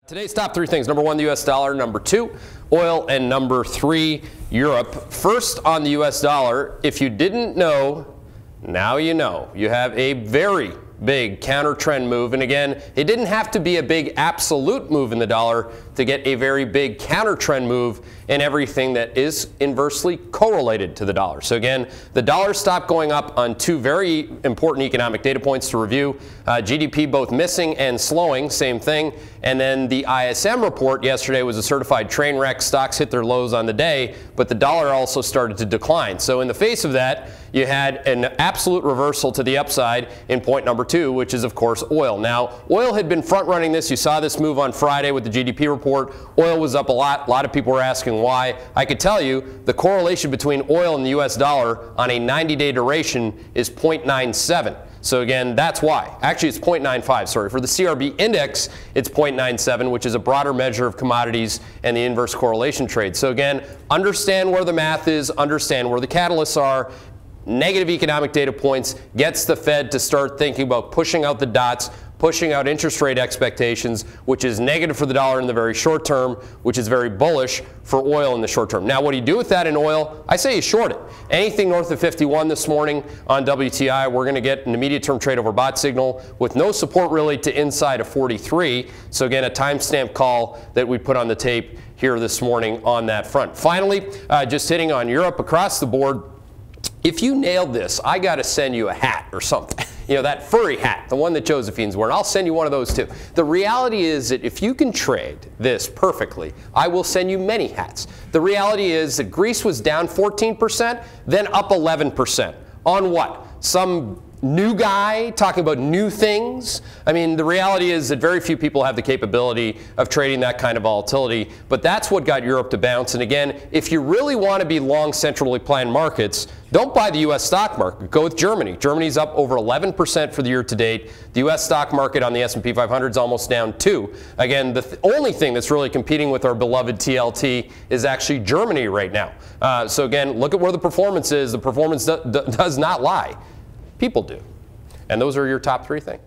Today's top three things. Number one, the U.S. dollar. Number two, oil. And number three, Europe. First, on the U.S. dollar, if you didn't know, now you know. You have a very big counter trend move. And again, it didn't have to be a big absolute move in the dollar to get a very big counter trend move in everything that is inversely correlated to the dollar. So again, the dollar stopped going up on two very important economic data points to review. GDP both missing and slowing, same thing. And then the ISM report yesterday was a certified train wreck. Stocks hit their lows on the day, but the dollar also started to decline. So in the face of that, you had an absolute reversal to the upside in point number two, which is, of course, oil. Now, oil had been front-running this. You saw this move on Friday with the GDP report. Oil was up a lot. A lot of people were asking why. I could tell you the correlation between oil and the U.S. dollar on a 90-day duration is 0.97. So again, that's why. Actually, it's 0.95, sorry. For the CRB index, it's 0.97, which is a broader measure of commodities and the inverse correlation trade. So again, understand where the math is, understand where the catalysts are. Negative economic data points gets the Fed to start thinking about pushing out the dots, pushing out interest rate expectations, which is negative for the dollar in the very short term, which is very bullish for oil in the short term. Now, what do you do with that in oil? I say you short it. Anything north of 51 this morning on WTI, we're going to get an immediate term trade over bot signal with no support really to inside of 43. So again, a timestamp call that we put on the tape here this morning on that front. Finally, just hitting on Europe across the board. If you nailed this, I got to send you a hat or something. You know, that furry hat, the one that Josephine's wearing. I'll send you one of those too. The reality is that if you can trade this perfectly, I will send you many hats. The reality is that Greece was down 14%, then up 11%. On what? Some new guy talking about new things? I mean, the reality is that very few people have the capability of trading that kind of volatility, but that's what got Europe to bounce. And again, if you really want to be long centrally planned markets, don't buy the U.S. stock market. Go with Germany. Germany's up over 11% for the year to date. The U.S. stock market on the S&P 500 is almost down 2%. Again, the only thing that's really competing with our beloved TLT is actually Germany right now. So again, look at where the performance is. The performance does not lie. People do. And those are your top three things.